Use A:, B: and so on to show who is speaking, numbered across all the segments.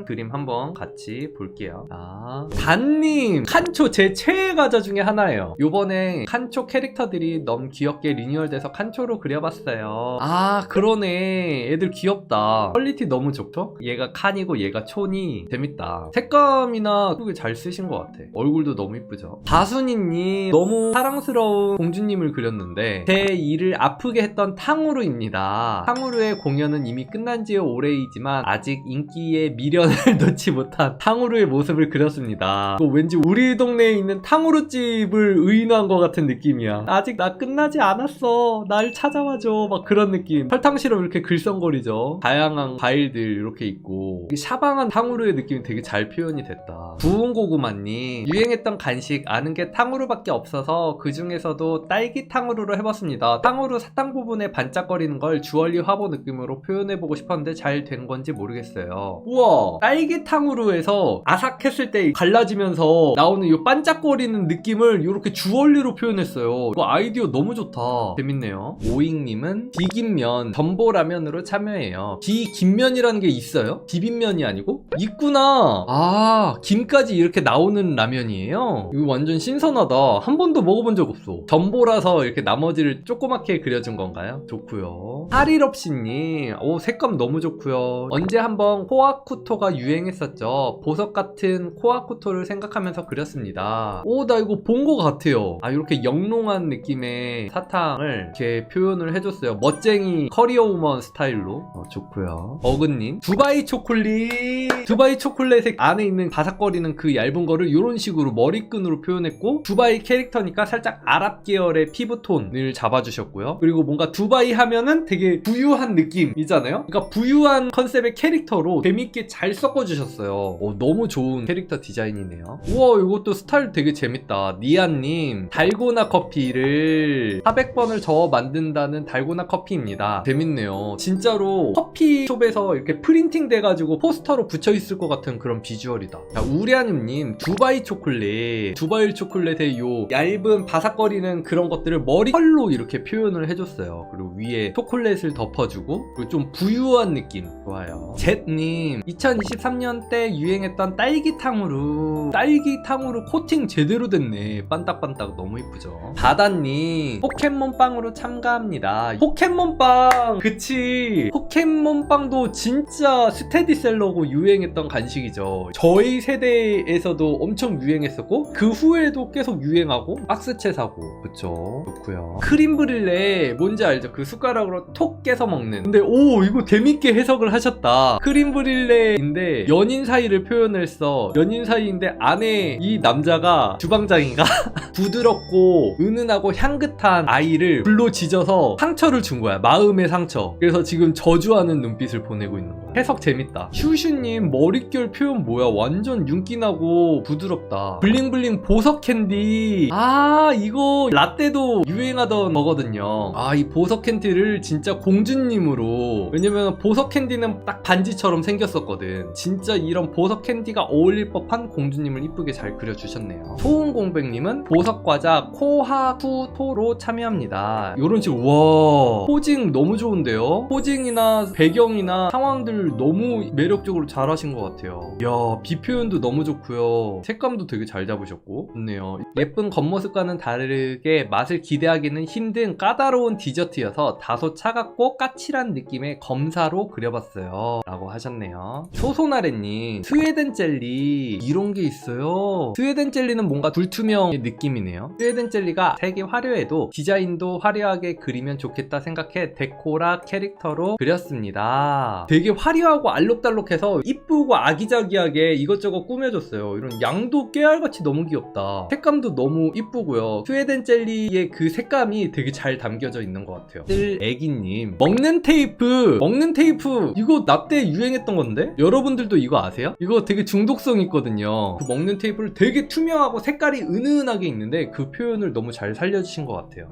A: 그림 한번 같이 볼게요. 단님! 칸초 제 최애 과자 중에 하나예요. 요번에 칸초 캐릭터들이 너무 귀엽게 리뉴얼돼서 칸초로 그려봤어요. 그러네. 애들 귀엽다. 퀄리티 너무 좋죠? 얘가 칸이고 얘가 촌이 재밌다. 색감이나 크게 잘 쓰신 것 같아. 얼굴도 너무 이쁘죠? 다순이님 너무 사랑스러운 공주님을 그렸는데 제 일을 아프게 했던 탕후루입니다. 탕후루의 공연은 이미 끝난 지 오래이지만 아직 인기의 미련을 놓지 못한 탕후루의 모습을 그렸습니다. 왠지 우리 동네에 있는 탕후루집을 의인화한 것 같은 느낌이야. 아직 나 끝나지 않았어. 날 찾아와줘. 막 그런 느낌. 설탕시럽 이렇게 글썽거리죠. 다양한 과일들 이렇게 있고 샤방한 탕후루의 느낌이 되게 잘 표현이 됐다. 부은고구마님 유행했던 간식 아는 게 탕후루밖에 없어서 그 중에서도 딸기 탕후루로 해봤습니다. 탕후루 사탕 부분에 반짝거리는 걸 주얼리 화보 느낌으로 표현해보고 싶었는데 잘 된 건지 모르겠어요. 우와, 딸기 탕후루에서 아삭했을 때 갈라지면서 나오는 이 반짝거리는 느낌을 이렇게 주얼리로 표현했어요. 이거 아이디어 너무 좋다. 재밌네요. 오잉님은 비김면 전보라면으로 참여해요. 비김면이라는 게 있어요? 비빔면이 아니고? 있구나. 김까지 이렇게 나오는 라면이에요? 이거 완전 신선하다. 한 번도 먹어본 적 없어. 전보라서 이렇게 나머지를 조그맣게 그려준 건가요? 좋고요. 하리럽시님 색감 너무 좋고요. 언제 한번 코아쿠토가 유행했었죠. 보석 같은 코아쿠토를 생각하면서 그렸습니다. 나 이거 본 것 같아요. 이렇게 영롱한 느낌의 사탕을 이렇게 표현을 해줬어요. 멋쟁이 커리어우먼 스타일로. 좋고요. 버그님 두바이 초콜릿. 두바이 초콜릿의 안에 있는 바삭거리는 그 얇은 거를 이런 식으로 머리끈으로 표현했고 두바이 캐릭터니까 살짝 아랍 계열의 피부톤을 잡아주셨고요. 그리고 뭔가 두바이 하면은 되게 부유한 느낌이잖아요. 그러니까 부유한 컨셉의 캐릭터로 재밌게 잘 섞어주셨어요. 너무 좋은 캐릭터 디자인이네요. 우와, 이것도 스타일 되게 재밌다. 니아님 달고나 커피를 400번을 저어 만든다는 달고나 커피입니다. 재밌네요. 진짜로 커피숍에서 이렇게 프린팅 돼가지고 포스터로 붙여있을 것 같은 그런 비주얼이다. 자, 우리아님님 두바이 초콜릿. 두바이 초콜릿의 요 얇은 바삭거리는 그런 것들을 머리 컬로 이렇게 표현을 해줬어요. 그리고 위에 초콜릿을 덮어주고 그리고 좀 부유한 느낌. 좋아요. 젯님 2023년 때 유행했던 딸기 탕후루. 딸기 탕후루 코팅 제대로 됐네. 반딱반딱 너무 이쁘죠. 바다님 포켓몬빵으로 참가합니다. 포켓몬빵 그치. 포켓몬빵도 진짜 스테디셀러고 유행했던 간식이죠. 저희 세대에서도 엄청 유행했었고 그 후에도 계속 유행하고 박스채 사고. 그쵸. 좋고요. 크림 브릴레 뭔지 알죠? 그 숟가락으로 톡 깨서 먹는. 근데 이거 재밌게 해석을 하셨다. 크림 브릴레인데 연인 사이를 표현을 했어. 연인 사이인데 안에 이 남자가 주방장이가 부드럽고 은은하고 향긋한 아이를 불로 지져서 상처를 준 거야. 마음의 상처. 그래서 지금 저주하는 눈빛을 보내고 있는 거야. 해석 재밌다. 슈슈님 머릿결 표현 뭐야? 완전 윤기나고 부드럽다. 블링블링 보석 캔디. 이거 라떼도 유행하던 거거든요. 이 보석 캔디를 진짜 공주님으로. 왜냐면 보석 캔디는 딱 반지처럼 생겼었거든. 진짜 이런 보석 캔디가 어울릴 법한 공주님을 이쁘게 잘 그려주셨네요. 소은공백님은 보석과자 코하쿠토로 참여합니다. 요런 식으로. 와, 포징 너무 좋은데요? 포징이나 배경이나 상황들 너무 매력적으로 잘 하신 것 같아요. 이야, 비표현도 너무 좋고요. 색감도 되게 잘 잡으셨고 좋네요. 예쁜 겉모습과는 다르게 맛을 기대하기는 힘든 까다로운 디저트여서 다소 차갑고 까칠한 느낌의 검사로 그려봤어요 라고 하셨네요. 소소나래님 스웨덴 젤리 이런 게 있어요. 스웨덴 젤리는 뭔가 불투명의 느낌이네요. 스웨덴 젤리가 되게 화려해도 디자인도 화려하게 그리면 좋겠다 생각해 데코라 캐릭터로 그렸습니다. 되게 화려하고 알록달록해서 이쁘고 아기자기하게 이것저것 꾸며줬어요. 이런 양도 깨알같이 너무 귀엽다. 색감도 너무 이쁘고요. 스웨덴 젤리의 그 색감이 되게 잘 담겨져 있는 것 같아요. 애기님 먹는 테이프 이거 나 때 유행했던 건데 여러분들도 이거 아세요? 이거 되게 중독성 있거든요. 그 먹는 테이프를 되게 투명하고 색깔이 은은하게 있는데 그 표현을 너무 잘 살려주신 것 같아요.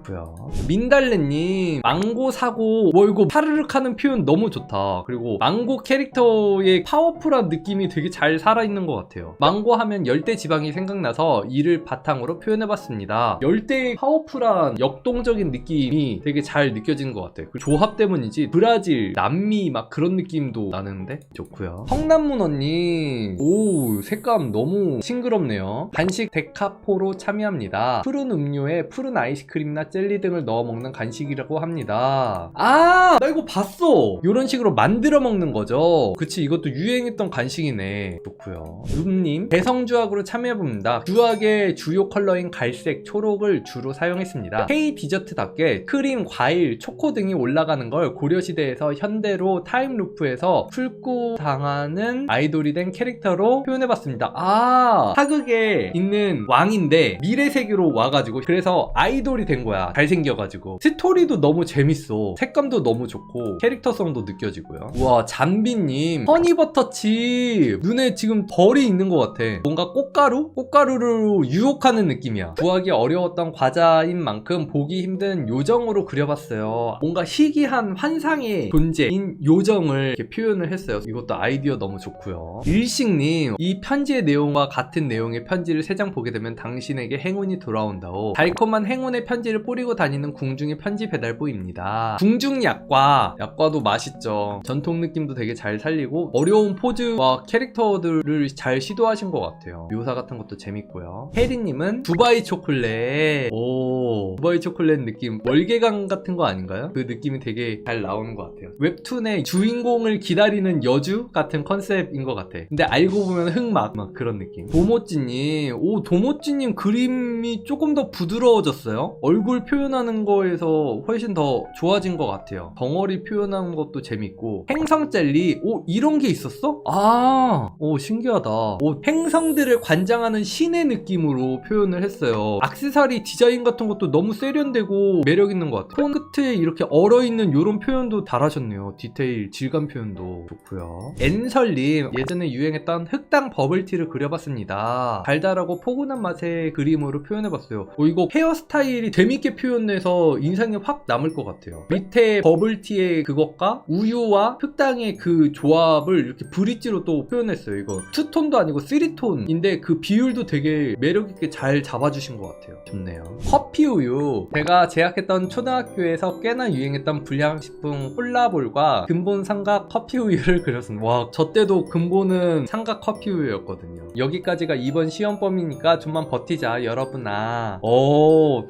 A: 민달래님 망고 사고 이거 파르륵 하는 표현 너무 좋다. 그리고 망고 망고 캐릭터의 파워풀한 느낌이 되게 잘 살아있는 것 같아요. 망고 하면 열대 지방이 생각나서 이를 바탕으로 표현해봤습니다. 열대의 파워풀한 역동적인 느낌이 되게 잘 느껴지는 것 같아요. 그 조합 때문인지 브라질, 남미 막 그런 느낌도 나는데 좋고요. 성남문 언니, 오 색감 너무 싱그럽네요. 간식 데카포로 참여합니다. 푸른 음료에 푸른 아이스크림이나 젤리 등을 넣어 먹는 간식이라고 합니다. 아, 나 이거 봤어. 이런 식으로 만들어 먹는 거죠. 그치, 이것도 유행했던 간식이네. 좋고요. 룸님, 개성주악으로 참여해봅니다. 주악의 주요 컬러인 갈색, 초록을 주로 사용했습니다. K 디저트답게 크림, 과일, 초코 등이 올라가는 걸 고려시대에서 현대로 타임루프에서 출구당하는 아이돌이 된 캐릭터로 표현해봤습니다. 아, 사극에 있는 왕인데 미래 세계로 와가지고 그래서 아이돌이 된 거야. 잘생겨가지고. 스토리도 너무 재밌어. 색감도 너무 좋고 캐릭터성도 느껴지고요. 우와, 잠비님, 허니버터칩 눈에 지금 벌이 있는 것 같아. 뭔가 꽃가루? 꽃가루를 유혹하는 느낌이야. 구하기 어려웠던 과자인 만큼 보기 힘든 요정으로 그려봤어요. 뭔가 희귀한 환상의 존재인 요정을 이렇게 표현을 했어요. 이것도 아이디어 너무 좋고요. 일식님, 이 편지의 내용과 같은 내용의 편지를 3장 보게 되면 당신에게 행운이 돌아온다오. 달콤한 행운의 편지를 뿌리고 다니는 궁중의 편지 배달부입니다. 궁중 약과도 맛있죠. 전통 느낌도 되게 잘 살리고 어려운 포즈와 캐릭터들을 잘 시도하신 것 같아요. 묘사 같은 것도 재밌고요. 혜리님은 두바이 초콜릿. 오, 두바이 초콜릿 느낌, 월계강 같은 거 아닌가요? 그 느낌이 되게 잘 나오는 것 같아요. 웹툰의 주인공을 기다리는 여주 같은 컨셉인 것 같아. 근데 알고 보면 흑막 막 그런 느낌. 도모찌님, 오, 도모찌님 그림이 조금 더 부드러워졌어요. 얼굴 표현하는 거에서 훨씬 더 좋아진 것 같아요. 덩어리 표현하는 것도 재밌고. 행성 젤리, 오, 이런 게 있었어? 아, 오, 신기하다. 오, 행성들을 관장하는 신의 느낌으로 표현을 했어요. 액세서리 디자인 같은 것도 너무 세련되고 매력 있는 것 같아요. 폰 끝에 이렇게 얼어있는 이런 표현도 잘하셨네요. 디테일, 질감 표현도 좋고요. 엔설님, 예전에 유행했던 흑당 버블티를 그려봤습니다. 달달하고 포근한 맛의 그림으로 표현해봤어요. 이거 헤어스타일이 재밌게 표현해서 인상이 확 남을 것 같아요. 밑에 버블티의 그것과 우유와 흑당의 그 조합을 이렇게 브릿지로 또 표현했어요. 이거 투톤도 아니고 3톤인데 그 비율도 되게 매력있게 잘 잡아주신 것 같아요. 좋네요. 커피우유, 제가 재학했던 초등학교에서 꽤나 유행했던 불량식품 콜라볼과 근본 삼각 커피우유를 그렸습니다. 와, 저 때도 근본은 삼각 커피우유였거든요. 여기까지가 이번 시험범위니까 좀만 버티자 여러분아.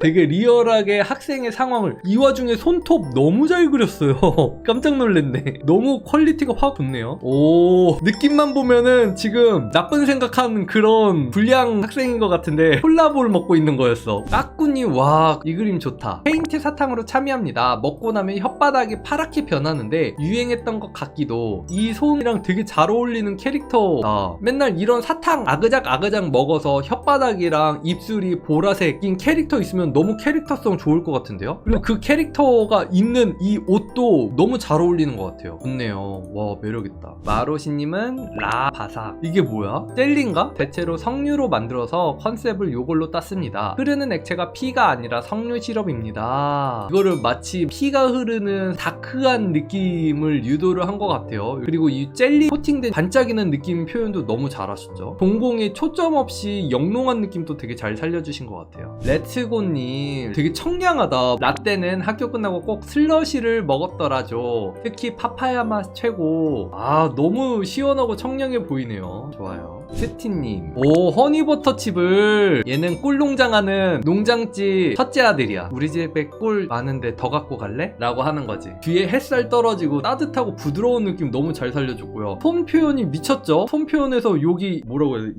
A: 되게 리얼하게 학생의 상황을, 이 와중에 손톱 너무 잘 그렸어요. 깜짝 놀랐네. 너무 퀄리티가 확 좋네요. 오, 느낌만 보면은 지금 나쁜 생각하는 그런 불량 학생인 것 같은데 콜라볼 먹고 있는 거였어. 까꾸님, 와, 이 그림 좋다. 페인트 사탕으로 참여합니다. 먹고 나면 혓바닥이 파랗게 변하는데 유행했던 것 같기도. 이 손이랑 되게 잘 어울리는 캐릭터다. 맨날 이런 사탕 아그작 먹어서 혓바닥이랑 입술이 보라색인 캐릭터 있으면 너무 캐릭터성 좋을 것 같은데요? 그리고 그 캐릭터가 있는 이 옷도 너무 잘 어울리는 것 같아요. 좋네요. 와, 매력있다. 마로시님은 라바삭, 이게 뭐야? 젤리인가? 대체로 석류로 만들어서 컨셉을 요걸로 땄습니다. 흐르는 액체가 피가 아니라 석류 시럽입니다. 이거를 마치 피가 흐르는 다크한 느낌을 유도를 한 것 같아요. 그리고 이 젤리 코팅된 반짝이는 느낌 표현도 너무 잘하셨죠. 동공에 초점 없이 영롱한 느낌도 되게 잘 살려주신 것 같아요. 렛츠고님, 되게 청량하다. 라떼는 학교 끝나고 꼭 슬러시를 먹었더라죠. 특히 파파야 맛 최고. 아, 너무 시원하고 청량해 보이네요. 좋아요. 스티님, 오, 허니버터칩을, 얘는 꿀농장하는 농장집 첫째 아들이야. 우리 집에 꿀 많은데 더 갖고 갈래? 라고 하는 거지. 뒤에 햇살 떨어지고 따뜻하고 부드러운 느낌 너무 잘 살려줬고요. 손 표현이 미쳤죠? 손 표현에서 여기 뭐라고 해야 돼?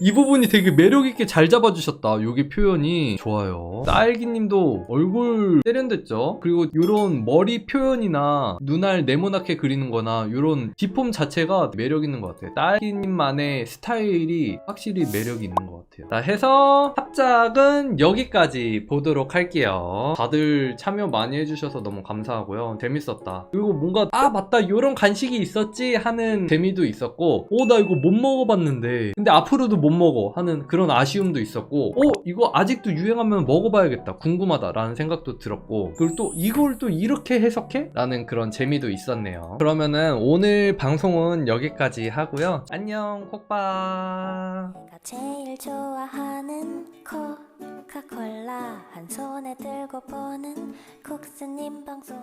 A: 이 부분이 되게 매력있게 잘 잡아주셨다. 여기 표현이 좋아요. 딸기님도 얼굴 세련됐죠? 그리고 요런 머리 표현이나 눈알 네모나게 그리는 거나 요런 뒷폼 자체가 매력있는 것 같아요. 딸기님만의 스타일이 확실히 매력이 있는 것 같아요. 자, 해서 합작은 여기까지 보도록 할게요. 다들 참여 많이 해주셔서 너무 감사하고요. 재밌었다. 그리고 뭔가 맞다 이런 간식이 있었지 하는 재미도 있었고 나 이거 못 먹어봤는데 근데 앞으로도 못 먹어 하는 그런 아쉬움도 있었고 이거 아직도 유행하면 먹어봐야겠다 궁금하다 라는 생각도 들었고 그리고 또 이걸 또 이렇게 해석해? 라는 그런 재미도 있었네요. 그러면은 오늘 방송은 여기까지 하고요. 안녕 콕바.
B: 내가 제일 좋아하는 코카콜라 한 손에 들고 보는 국스님 방송